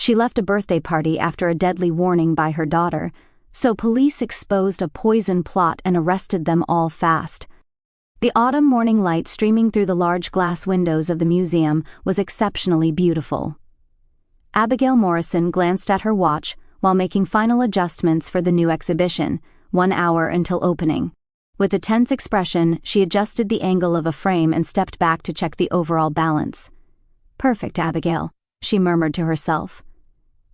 She left a birthday party after a deadly warning by her daughter, so police exposed a poison plot and arrested them all fast. The autumn morning light streaming through the large glass windows of the museum was exceptionally beautiful. Abigail Morrison glanced at her watch while making final adjustments for the new exhibition, 1 hour until opening. With a tense expression, she adjusted the angle of a frame and stepped back to check the overall balance. "Perfect, Abigail," she murmured to herself.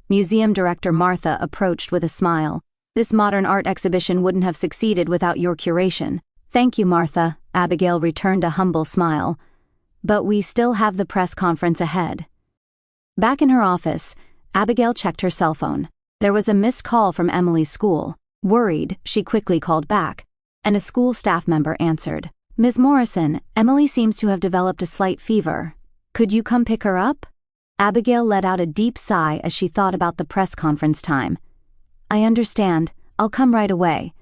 Museum director Martha approached with a smile. "This modern art exhibition wouldn't have succeeded without your curation." "Thank you, Martha," Abigail returned a humble smile. "But we still have the press conference ahead." Back in her office, Abigail checked her cell phone. There was a missed call from Emily's school. Worried, she quickly called back, and a school staff member answered. "Ms. Morrison, Emily seems to have developed a slight fever. Could you come pick her up?" Abigail let out a deep sigh as she thought about the press conference time. "I understand. I'll come right away."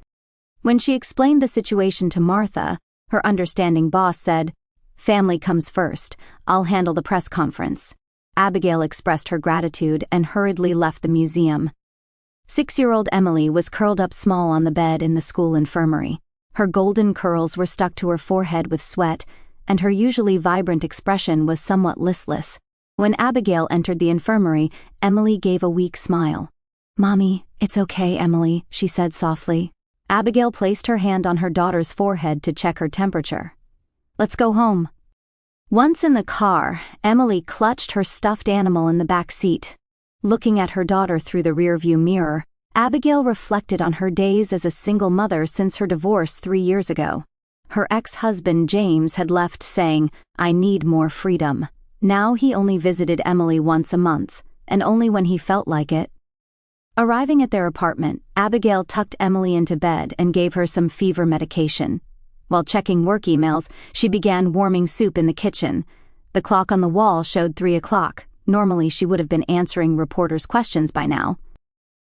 When she explained the situation to Martha, her understanding boss said, "Family comes first. I'll handle the press conference." Abigail expressed her gratitude and hurriedly left the museum. 6-year-old Emily was curled up small on the bed in the school infirmary. Her golden curls were stuck to her forehead with sweat, and her usually vibrant expression was somewhat listless. When Abigail entered the infirmary, Emily gave a weak smile. "Mommy, it's okay, Emily," she said softly. Abigail placed her hand on her daughter's forehead to check her temperature. "Let's go home." Once in the car, Emily clutched her stuffed animal in the back seat. Looking at her daughter through the rearview mirror, Abigail reflected on her days as a single mother since her divorce 3 years ago. Her ex-husband James had left saying, "I need more freedom." Now he only visited Emily once a month, and only when he felt like it. Arriving at their apartment, Abigail tucked Emily into bed and gave her some fever medication. While checking work emails, she began warming soup in the kitchen. The clock on the wall showed 3 o'clock. Normally she would have been answering reporters' questions by now.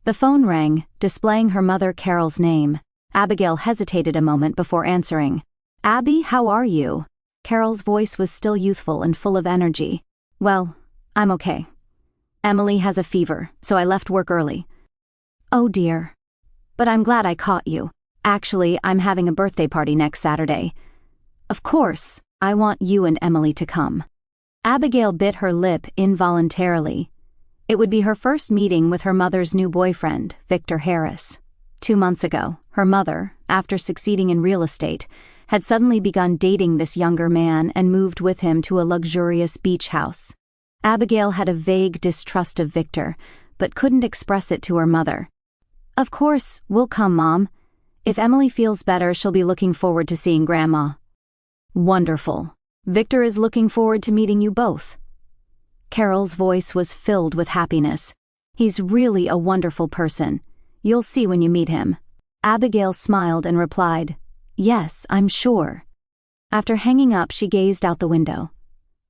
The phone rang, displaying her mother Carol's name. Abigail hesitated a moment before answering. "Abby, how are you?" Carol's voice was still youthful and full of energy. "Well, I'm okay. Emily has a fever, so I left work early." "Oh dear. But I'm glad I caught you. Actually, I'm having a birthday party next Saturday. Of course, I want you and Emily to come." Abigail bit her lip involuntarily. It would be her first meeting with her mother's new boyfriend, Victor Harris. 2 months ago, her mother, after succeeding in real estate, had suddenly begun dating this younger man and moved with him to a luxurious beach house. Abigail had a vague distrust of Victor, but couldn't express it to her mother. "Of course, we'll come, Mom. If Emily feels better, she'll be looking forward to seeing Grandma." "Wonderful. Victor is looking forward to meeting you both." Carol's voice was filled with happiness. "He's really a wonderful person. You'll see when you meet him." Abigail smiled and replied, "Yes, I'm sure." After hanging up, she gazed out the window.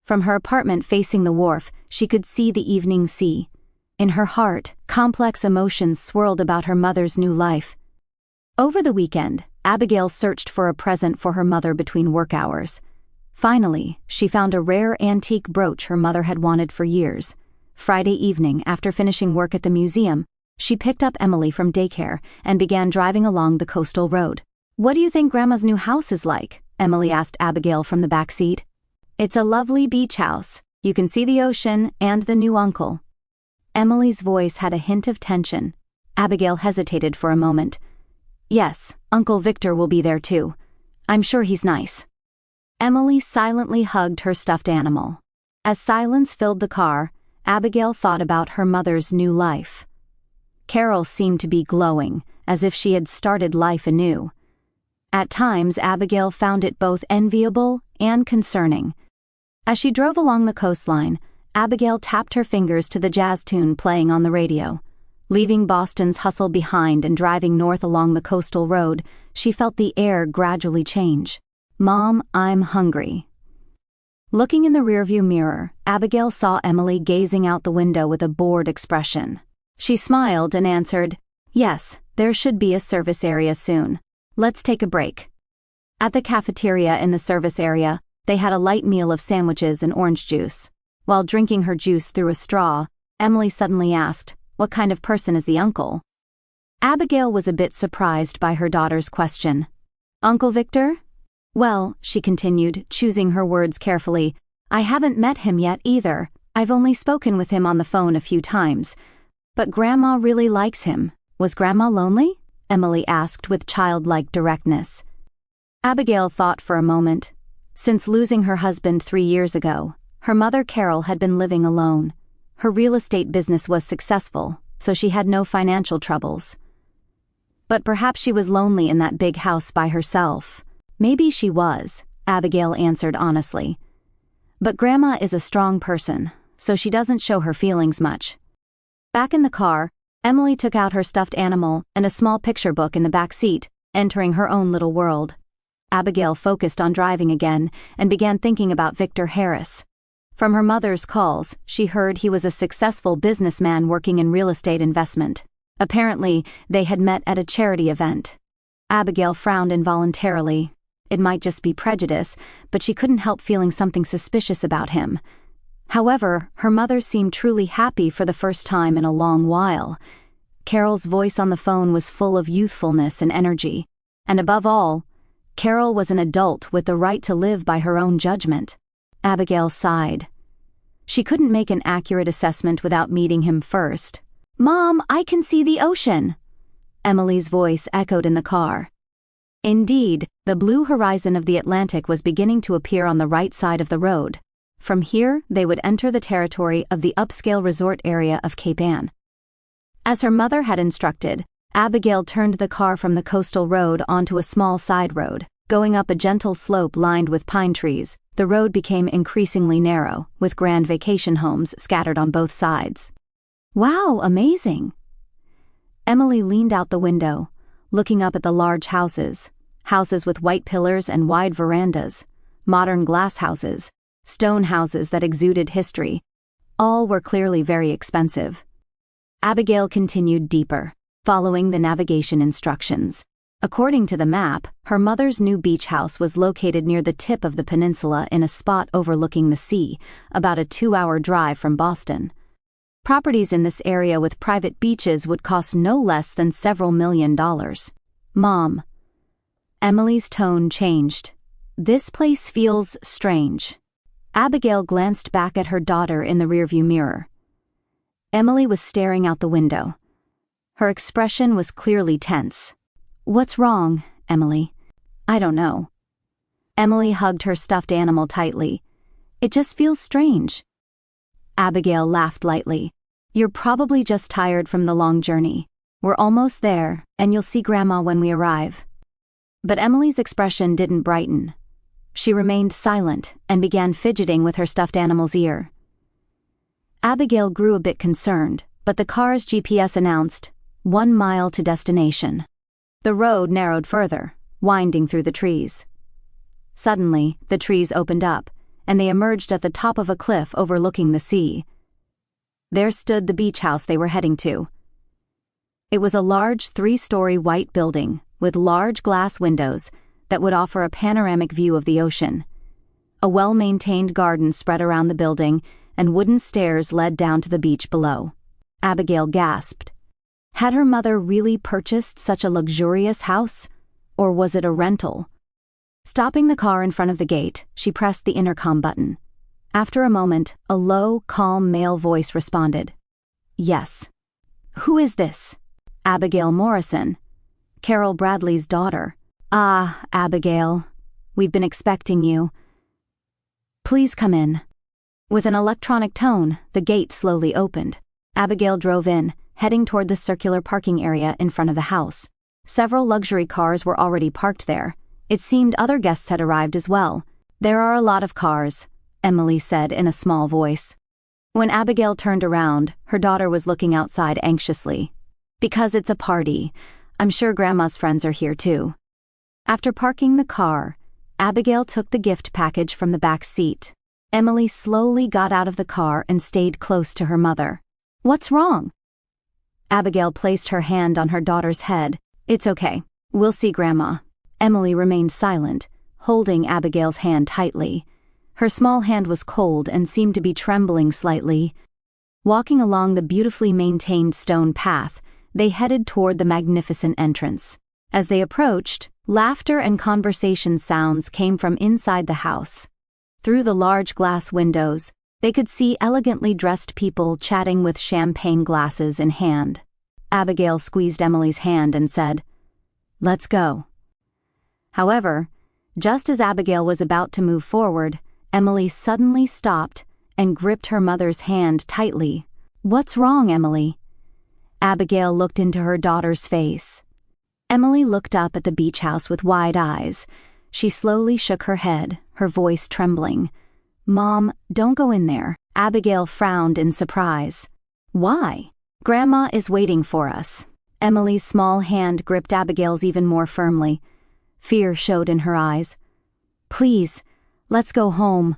From her apartment facing the wharf, she could see the evening sea. In her heart, complex emotions swirled about her mother's new life. Over the weekend, Abigail searched for a present for her mother between work hours. Finally, she found a rare antique brooch her mother had wanted for years. Friday evening, after finishing work at the museum, she picked up Emily from daycare and began driving along the coastal road. "What do you think Grandma's new house is like?" Emily asked Abigail from the back seat. "It's a lovely beach house. You can see the ocean and the new uncle." Emily's voice had a hint of tension. Abigail hesitated for a moment. "Yes, Uncle Victor will be there too. I'm sure he's nice." Emily silently hugged her stuffed animal. As silence filled the car, Abigail thought about her mother's new life. Carol seemed to be glowing, as if she had started life anew. At times, Abigail found it both enviable and concerning. As she drove along the coastline, Abigail tapped her fingers to the jazz tune playing on the radio. Leaving Boston's hustle behind and driving north along the coastal road, she felt the air gradually change. "Mom, I'm hungry." Looking in the rearview mirror, Abigail saw Emily gazing out the window with a bored expression. She smiled and answered, "Yes, there should be a service area soon. Let's take a break." At the cafeteria in the service area, they had a light meal of sandwiches and orange juice. While drinking her juice through a straw, Emily suddenly asked, "What kind of person is the uncle?" Abigail was a bit surprised by her daughter's question. "Uncle Victor? Well," she continued, choosing her words carefully, "I haven't met him yet either. I've only spoken with him on the phone a few times. But Grandma really likes him. Was Grandma lonely?" Emily asked with childlike directness. Abigail thought for a moment. Since losing her husband 3 years ago, her mother Carol had been living alone. Her real estate business was successful, so she had no financial troubles. But perhaps she was lonely in that big house by herself. Maybe she was, Abigail answered honestly. But Grandma is a strong person, so she doesn't show her feelings much. Back in the car, Emily took out her stuffed animal and a small picture book in the back seat, entering her own little world. Abigail focused on driving again and began thinking about Victor Harris. From her mother's calls, she heard he was a successful businessman working in real estate investment. Apparently, they had met at a charity event. Abigail frowned involuntarily. It might just be prejudice, but she couldn't help feeling something suspicious about him. However, her mother seemed truly happy for the first time in a long while. Carol's voice on the phone was full of youthfulness and energy. And above all, Carol was an adult with the right to live by her own judgment. Abigail sighed. She couldn't make an accurate assessment without meeting him first. "Mom, I can see the ocean!" Emily's voice echoed in the car. Indeed, the blue horizon of the Atlantic was beginning to appear on the right side of the road. From here, they would enter the territory of the upscale resort area of Cape Ann. As her mother had instructed, Abigail turned the car from the coastal road onto a small side road. Going up a gentle slope lined with pine trees, the road became increasingly narrow, with grand vacation homes scattered on both sides. "Wow, amazing!" Emily leaned out the window, looking up at the large houses with white pillars and wide verandas, modern glass houses, stone houses that exuded history. All were clearly very expensive. Abigail continued deeper, following the navigation instructions. According to the map, her mother's new beach house was located near the tip of the peninsula in a spot overlooking the sea, about a 2-hour drive from Boston. Properties in this area with private beaches would cost no less than several $1,000,000. "Mom." Emily's tone changed. "This place feels strange." Abigail glanced back at her daughter in the rearview mirror. Emily was staring out the window. Her expression was clearly tense. "What's wrong, Emily?" "I don't know." Emily hugged her stuffed animal tightly. "It just feels strange." Abigail laughed lightly. "You're probably just tired from the long journey. We're almost there, and you'll see Grandma when we arrive." But Emily's expression didn't brighten. She remained silent and began fidgeting with her stuffed animal's ear. Abigail grew a bit concerned, but the car's GPS announced, 1 mile to destination. The road narrowed further, winding through the trees. Suddenly, the trees opened up, and they emerged at the top of a cliff overlooking the sea. There stood the beach house they were heading to. It was a large 3-story white building with large glass windows that would offer a panoramic view of the ocean. A well-maintained garden spread around the building, and wooden stairs led down to the beach below. Abigail gasped. Had her mother really purchased such a luxurious house? Or was it a rental? Stopping the car in front of the gate, she pressed the intercom button. After a moment, a low, calm male voice responded. "Yes." "Who is this?" "Abigail Morrison. Carol Bradley's daughter." "Ah, Abigail. We've been expecting you. Please come in." With an electronic tone, the gate slowly opened. Abigail drove in, heading toward the circular parking area in front of the house. Several luxury cars were already parked there. It seemed other guests had arrived as well. "There are a lot of cars," Emily said in a small voice. When Abigail turned around, her daughter was looking outside anxiously. "Because it's a party. I'm sure Grandma's friends are here too." After parking the car, Abigail took the gift package from the back seat. Emily slowly got out of the car and stayed close to her mother. "What's wrong?" Abigail placed her hand on her daughter's head. "It's okay. We'll see Grandma." Emily remained silent, holding Abigail's hand tightly. Her small hand was cold and seemed to be trembling slightly. Walking along the beautifully maintained stone path, they headed toward the magnificent entrance. As they approached, laughter and conversation sounds came from inside the house. Through the large glass windows, they could see elegantly dressed people chatting with champagne glasses in hand. Abigail squeezed Emily's hand and said, "Let's go." However, just as Abigail was about to move forward, Emily suddenly stopped and gripped her mother's hand tightly. "What's wrong, Emily?" Abigail looked into her daughter's face. Emily looked up at the beach house with wide eyes. She slowly shook her head, her voice trembling. "Mom, don't go in there." Abigail frowned in surprise. "Why?" "Grandma is waiting for us." Emily's small hand gripped Abigail's even more firmly. Fear showed in her eyes. "Please, let's go home."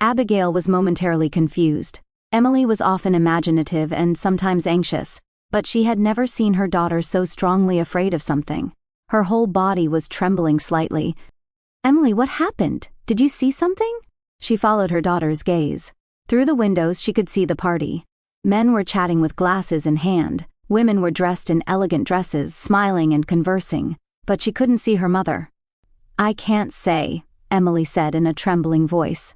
Abigail was momentarily confused. Emily was often imaginative and sometimes anxious, but she had never seen her daughter so strongly afraid of something. Her whole body was trembling slightly. "Emily, what happened? Did you see something?" She followed her daughter's gaze. Through the windows she could see the party. Men were chatting with glasses in hand. Women were dressed in elegant dresses, smiling and conversing, but she couldn't see her mother. "I can't say," Emily said in a trembling voice.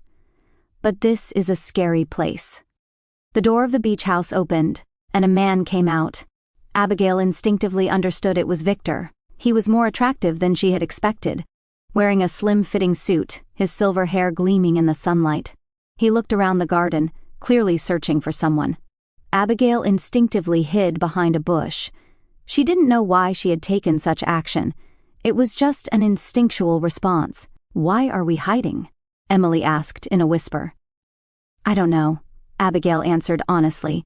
"But this is a scary place." The door of the beach house opened, and a man came out. Abigail instinctively understood it was Victor. He was more attractive than she had expected, wearing a slim-fitting suit, his silver hair gleaming in the sunlight. He looked around the garden, clearly searching for someone. Abigail instinctively hid behind a bush. She didn't know why she had taken such action. It was just an instinctual response. "Why are we hiding?" Emily asked in a whisper. "I don't know," Abigail answered honestly.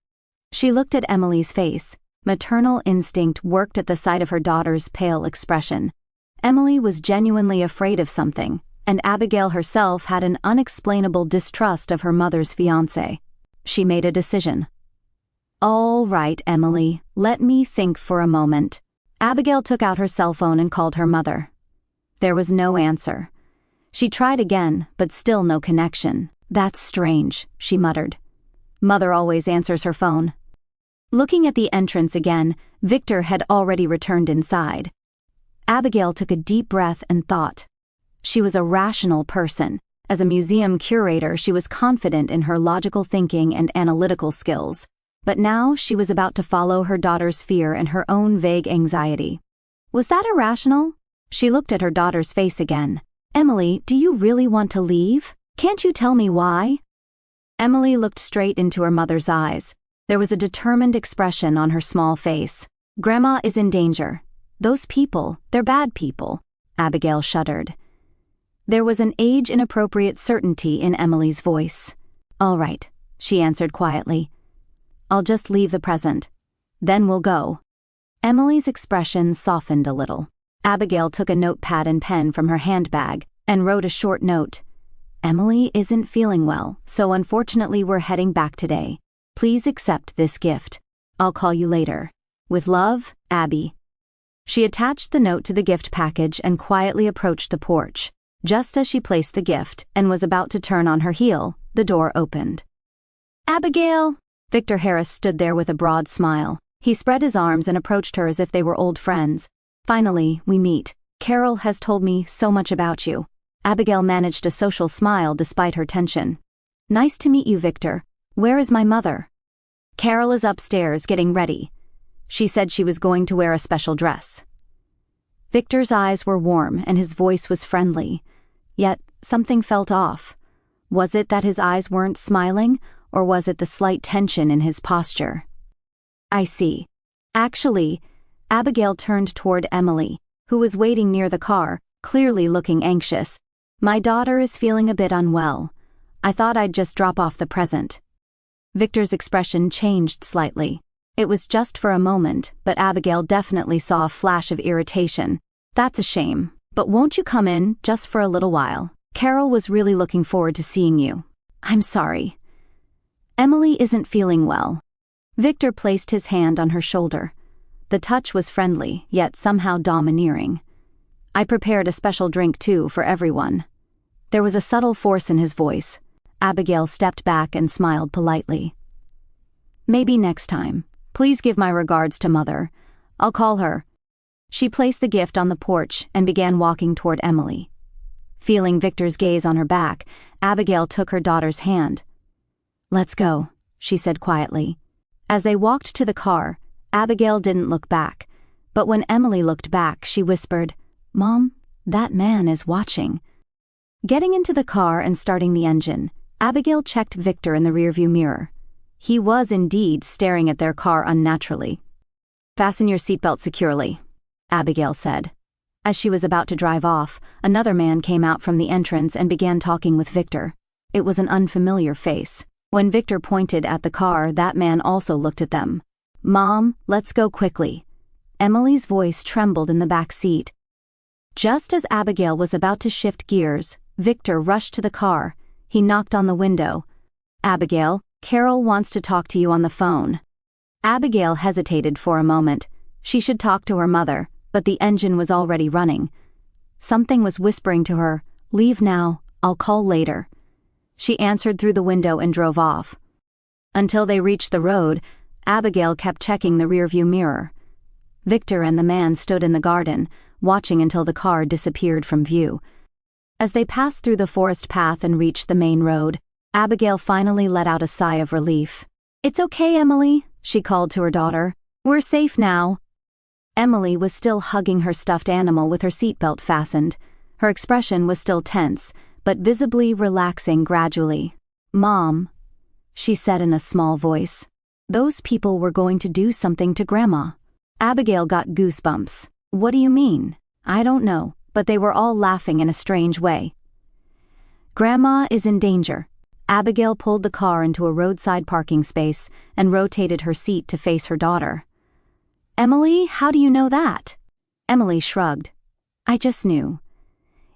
She looked at Emily's face. Maternal instinct worked at the sight of her daughter's pale expression. Emily was genuinely afraid of something, and Abigail herself had an unexplainable distrust of her mother's fiancé. She made a decision. "All right, Emily, let me think for a moment." Abigail took out her cell phone and called her mother. There was no answer. She tried again, but still no connection. "That's strange," she muttered. Mother always answers her phone. Looking at the entrance again, Victor had already returned inside. Abigail took a deep breath and thought. She was a rational person. As a museum curator, she was confident in her logical thinking and analytical skills. But now she was about to follow her daughter's fear and her own vague anxiety. Was that irrational? She looked at her daughter's face again. "Emily, do you really want to leave? Can't you tell me why?" Emily looked straight into her mother's eyes. There was a determined expression on her small face. "Grandma is in danger. Those people, they're bad people." Abigail shuddered. There was an age-inappropriate certainty in Emily's voice. "All right," she answered quietly. "I'll just leave the present. Then we'll go." Emily's expression softened a little. Abigail took a notepad and pen from her handbag and wrote a short note. "Emily isn't feeling well, so unfortunately we're heading back today. Please accept this gift. I'll call you later. With love, Abby." She attached the note to the gift package and quietly approached the porch. Just as she placed the gift and was about to turn on her heel, the door opened. "Abigail!" Victor Harris stood there with a broad smile. He spread his arms and approached her as if they were old friends. "Finally, we meet. Carol has told me so much about you." Abigail managed a social smile despite her tension. "Nice to meet you, Victor. Where is my mother?" "Carol is upstairs getting ready. She said she was going to wear a special dress." Victor's eyes were warm and his voice was friendly. Yet something felt off. Was it that his eyes weren't smiling, or was it the slight tension in his posture? "I see." Actually, Abigail turned toward Emily, who was waiting near the car, clearly looking anxious. "My daughter is feeling a bit unwell. I thought I'd just drop off the present." Victor's expression changed slightly. It was just for a moment, but Abigail definitely saw a flash of irritation. "That's a shame, but won't you come in just for a little while? Carol was really looking forward to seeing you." "I'm sorry. Emily isn't feeling well." Victor placed his hand on her shoulder. The touch was friendly, yet somehow domineering. "I prepared a special drink too for everyone." There was a subtle force in his voice. Abigail stepped back and smiled politely. Maybe next time. Please give my regards to Mother. I'll call her." She placed the gift on the porch and began walking toward Emily. Feeling Victor's gaze on her back, Abigail took her daughter's hand. "Let's go," she said quietly. As they walked to the car, Abigail didn't look back, but when Emily looked back, she whispered, "Mom, that man is watching." Getting into the car and starting the engine, Abigail checked Victor in the rearview mirror. He was indeed staring at their car unnaturally. "Fasten your seatbelt securely," Abigail said. As she was about to drive off, another man came out from the entrance and began talking with Victor. It was an unfamiliar face. When Victor pointed at the car, that man also looked at them. "Mom, let's go quickly." Emily's voice trembled in the back seat. Just as Abigail was about to shift gears, Victor rushed to the car. He knocked on the window. "Abigail, Carol wants to talk to you on the phone." Abigail hesitated for a moment. She should talk to her mother, but the engine was already running. Something was whispering to her, "Leave now, I'll call later." She answered through the window and drove off. Until they reached the road, Abigail kept checking the rearview mirror. Victor and the man stood in the garden, watching until the car disappeared from view. As they passed through the forest path and reached the main road, Abigail finally let out a sigh of relief. "It's okay, Emily," she called to her daughter. "We're safe now." Emily was still hugging her stuffed animal with her seatbelt fastened. Her expression was still tense, but visibly relaxing gradually. "Mom," she said in a small voice, "those people were going to do something to Grandma." Abigail got goosebumps. "What do you mean?" "I don't know, but they were all laughing in a strange way." "Grandma is in danger." Abigail pulled the car into a roadside parking space and rotated her seat to face her daughter. "Emily, how do you know that?" Emily shrugged. "I just knew.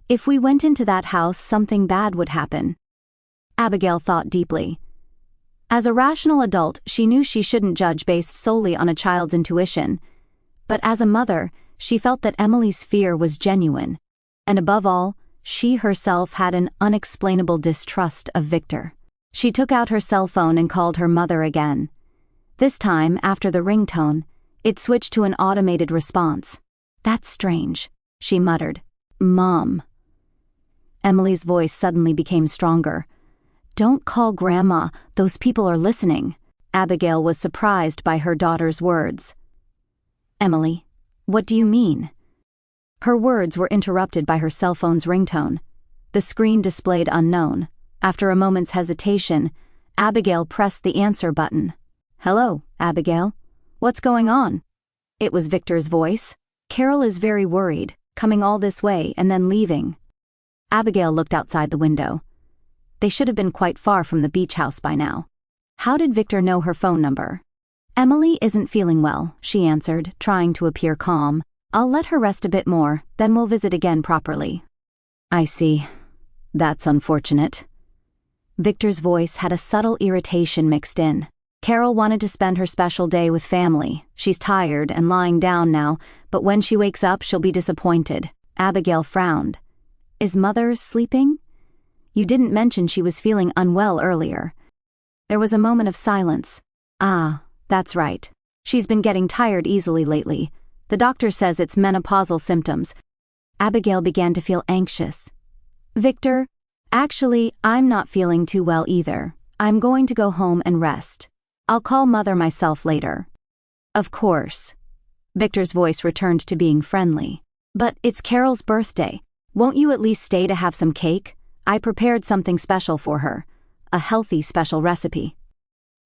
If we went into that house, something bad would happen." Abigail thought deeply. As a rational adult, she knew she shouldn't judge based solely on a child's intuition. But as a mother, she felt that Emily's fear was genuine. And above all, she herself had an unexplainable distrust of Victor. She took out her cell phone and called her mother again. This time, after the ringtone, it switched to an automated response. "That's strange," she muttered. "Mom." Emily's voice suddenly became stronger. "Don't call Grandma, those people are listening." Abigail was surprised by her daughter's words. "Emily, what do you mean?" Her words were interrupted by her cell phone's ringtone. The screen displayed unknown. After a moment's hesitation, Abigail pressed the answer button. "Hello, Abigail. What's going on?" It was Victor's voice. "Carol is very worried, coming all this way and then leaving." Abigail looked outside the window. They should have been quite far from the beach house by now. How did Victor know her phone number? "Emily isn't feeling well," she answered, trying to appear calm. "I'll let her rest a bit more, then we'll visit again properly." "I see. That's unfortunate." Victor's voice had a subtle irritation mixed in. "Carol wanted to spend her special day with family. She's tired and lying down now, but when she wakes up, she'll be disappointed." Abigail frowned. "Is Mother sleeping? You didn't mention she was feeling unwell earlier." There was a moment of silence. "Ah, that's right. She's been getting tired easily lately. The doctor says it's menopausal symptoms." Abigail began to feel anxious. "Victor, actually, I'm not feeling too well either. I'm going to go home and rest. I'll call Mother myself later." "Of course." Victor's voice returned to being friendly. "But it's Carol's birthday. Won't you at least stay to have some cake? I prepared something special for her. A healthy special recipe."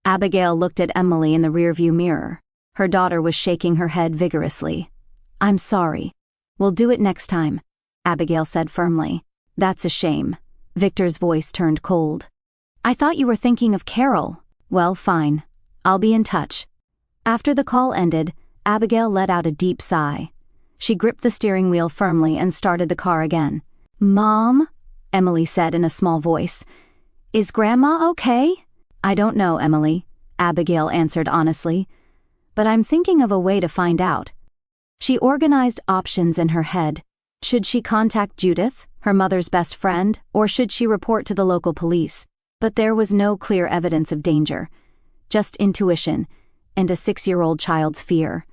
Abigail looked at Emily in the rearview mirror. Her daughter was shaking her head vigorously. "I'm sorry. We'll do it next time," Abigail said firmly. "That's a shame." Victor's voice turned cold. "I thought you were thinking of Carol." "Well, fine. I'll be in touch." After the call ended, Abigail let out a deep sigh. She gripped the steering wheel firmly and started the car again. "Mom," Emily said in a small voice, "is Grandma okay?" "I don't know, Emily," Abigail answered honestly, "but I'm thinking of a way to find out." She organized options in her head. Should she contact Judith, her mother's best friend, or should she report to the local police? But there was no clear evidence of danger. just intuition and a 6-year-old child's fear.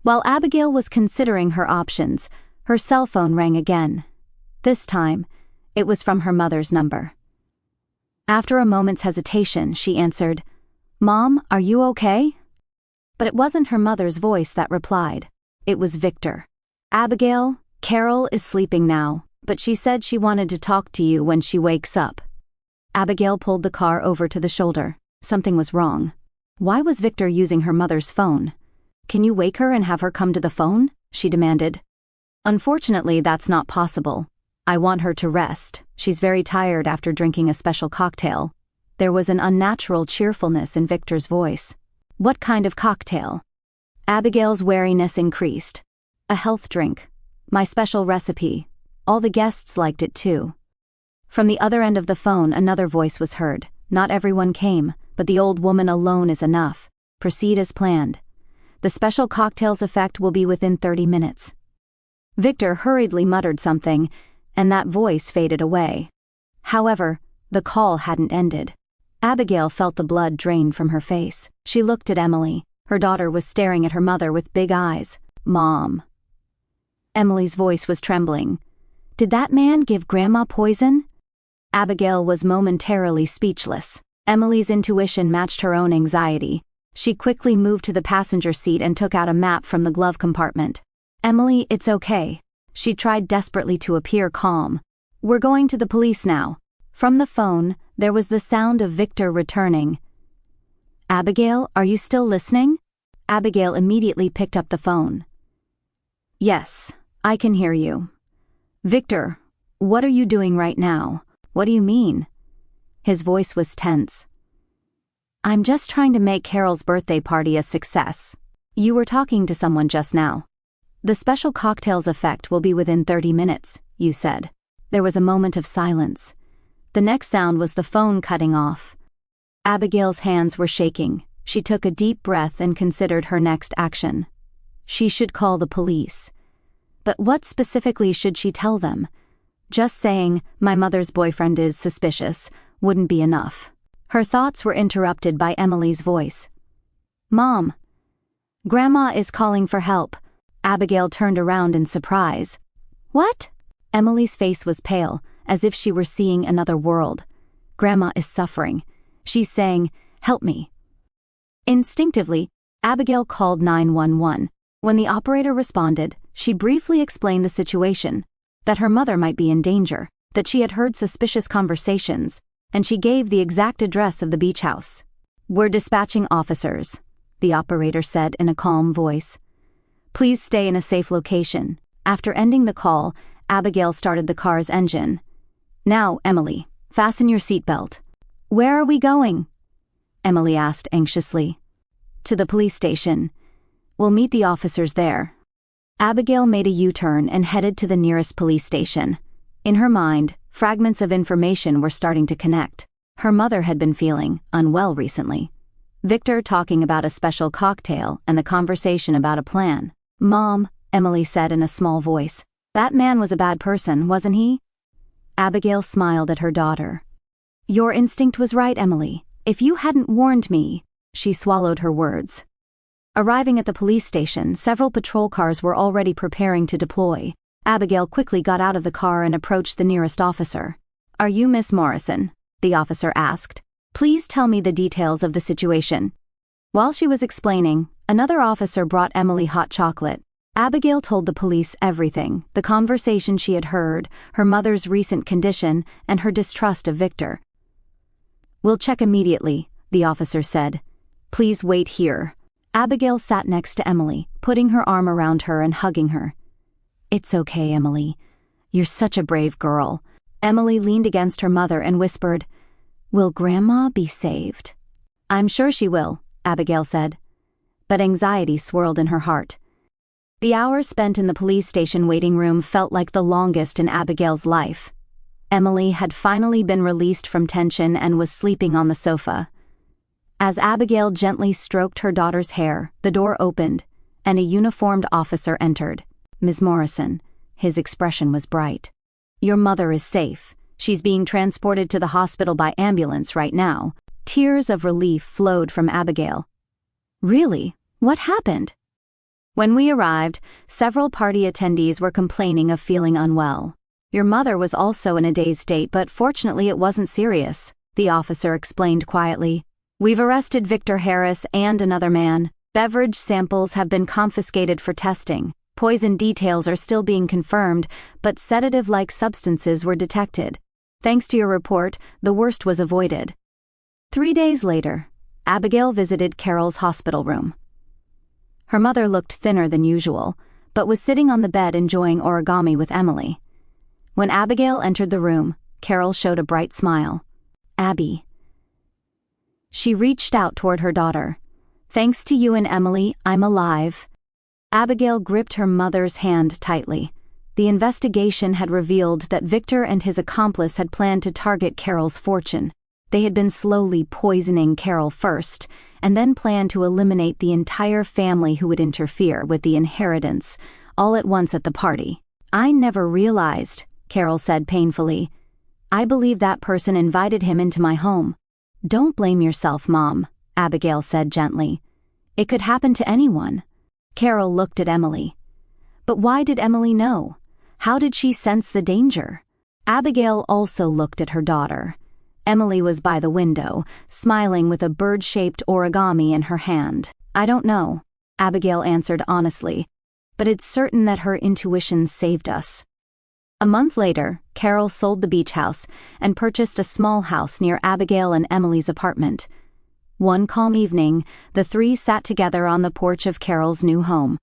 While Abigail was considering her options, her cell phone rang again. This time, it was from her mother's number. After a moment's hesitation, she answered, "Mom, are you okay?" But it wasn't her mother's voice that replied. It was Victor. "Abigail, Carol is sleeping now, but she said she wanted to talk to you when she wakes up." Abigail pulled the car over to the shoulder. Something was wrong. Why was Victor using her mother's phone? "Can you wake her and have her come to the phone?" she demanded. "Unfortunately, that's not possible. I want her to rest. She's very tired after drinking a special cocktail." There was an unnatural cheerfulness in Victor's voice. "What kind of cocktail?" Abigail's wariness increased. "A health drink. My special recipe. All the guests liked it too." From the other end of the phone, another voice was heard. "Not everyone came, but the old woman alone is enough. Proceed as planned. The special cocktail's effect will be within 30 minutes. Victor hurriedly muttered something, and that voice faded away. However, the call hadn't ended. Abigail felt the blood drain from her face. She looked at Emily. Her daughter was staring at her mother with big eyes. "Mom." Emily's voice was trembling. "Did that man give Grandma poison?" Abigail was momentarily speechless. Emily's intuition matched her own anxiety. She quickly moved to the passenger seat and took out a map from the glove compartment. "Emily, it's okay." She tried desperately to appear calm. "We're going to the police now." From the phone, there was the sound of Victor returning. "Abigail, are you still listening?" Abigail immediately picked up the phone. "Yes, I can hear you." "Victor, what are you doing right now? What do you mean?" His voice was tense. "I'm just trying to make Carol's birthday party a success. You were talking to someone just now. The special cocktail's effect will be within 30 minutes, you said." There was a moment of silence. The next sound was the phone cutting off. Abigail's hands were shaking. She took a deep breath and considered her next action. She should call the police. But what specifically should she tell them? Just saying, "My mother's boyfriend is suspicious," wouldn't be enough. Her thoughts were interrupted by Emily's voice. "Mom, Grandma is calling for help." Abigail turned around in surprise. "What?" Emily's face was pale, as if she were seeing another world. "Grandma is suffering. She's saying, 'Help me.'" Instinctively, Abigail called 911. When the operator responded, she briefly explained the situation, that her mother might be in danger, that she had heard suspicious conversations, and she gave the exact address of the beach house. "We're dispatching officers," the operator said in a calm voice. "Please stay in a safe location." After ending the call, Abigail started the car's engine. "Now, Emily, fasten your seatbelt." "Where are we going?" Emily asked anxiously. "To the police station. We'll meet the officers there." Abigail made a U-turn and headed to the nearest police station. In her mind, fragments of information were starting to connect. Her mother had been feeling unwell recently. Victor talking about a special cocktail and the conversation about a plan. "Mom," Emily said in a small voice, "that man was a bad person, wasn't he?" Abigail smiled at her daughter. "Your instinct was right, Emily. If you hadn't warned me," she swallowed her words. Arriving at the police station, several patrol cars were already preparing to deploy. Abigail quickly got out of the car and approached the nearest officer. "Are you Miss Morrison?" the officer asked. "Please tell me the details of the situation." While she was explaining, another officer brought Emily hot chocolate. Abigail told the police everything, the conversation she had heard, her mother's recent condition, and her distrust of Victor. "We'll check immediately," the officer said. "Please wait here." Abigail sat next to Emily, putting her arm around her and hugging her. "It's okay, Emily. You're such a brave girl." Emily leaned against her mother and whispered, "Will Grandma be saved?" "I'm sure she will," Abigail said. But anxiety swirled in her heart. The hours spent in the police station waiting room felt like the longest in Abigail's life. Emily had finally been released from tension and was sleeping on the sofa. As Abigail gently stroked her daughter's hair, the door opened, and a uniformed officer entered. "Ms. Morrison." His expression was bright. "Your mother is safe. She's being transported to the hospital by ambulance right now." Tears of relief flowed from Abigail. "Really? What happened?" "When we arrived, several party attendees were complaining of feeling unwell. Your mother was also in a dazed state, but fortunately it wasn't serious," the officer explained quietly. "We've arrested Victor Harris and another man. Beverage samples have been confiscated for testing. Poison details are still being confirmed, but sedative-like substances were detected. Thanks to your report, the worst was avoided." 3 days later, Abigail visited Carol's hospital room. Her mother looked thinner than usual, but was sitting on the bed enjoying origami with Emily. When Abigail entered the room, Carol showed a bright smile. "Abby." She reached out toward her daughter. "Thanks to you and Emily, I'm alive." Abigail gripped her mother's hand tightly. The investigation had revealed that Victor and his accomplice had planned to target Carol's fortune. They had been slowly poisoning Carol first, and then planned to eliminate the entire family who would interfere with the inheritance, all at once at the party. "I never realized," Carol said painfully. "I believe that person invited him into my home." "Don't blame yourself, Mom," Abigail said gently. "It could happen to anyone." Carol looked at Emily. But why did Emily know? How did she sense the danger? Abigail also looked at her daughter. Emily was by the window, smiling with a bird-shaped origami in her hand. "I don't know," Abigail answered honestly, "but it's certain that her intuition saved us." A month later, Carol sold the beach house and purchased a small house near Abigail and Emily's apartment. One calm evening, the three sat together on the porch of Carol's new home.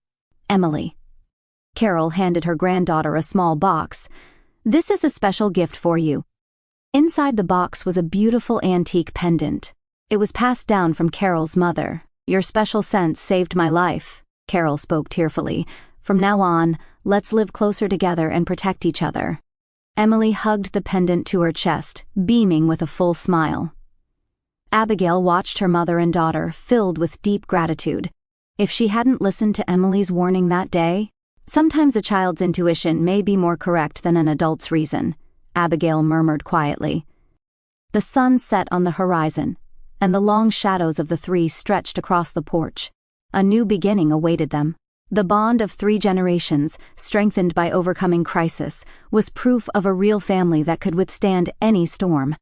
"Emily." Carol handed her granddaughter a small box. "This is a special gift for you." Inside the box was a beautiful antique pendant. It was passed down from Carol's mother. "Your special sense saved my life," Carol spoke tearfully. "From now on, let's live closer together and protect each other." Emily hugged the pendant to her chest, beaming with a full smile. Abigail watched her mother and daughter, filled with deep gratitude. If she hadn't listened to Emily's warning that day, sometimes a child's intuition may be more correct than an adult's reason, Abigail murmured quietly. The sun set on the horizon, and the long shadows of the three stretched across the porch. A new beginning awaited them. The bond of 3 generations, strengthened by overcoming crisis, was proof of a real family that could withstand any storm.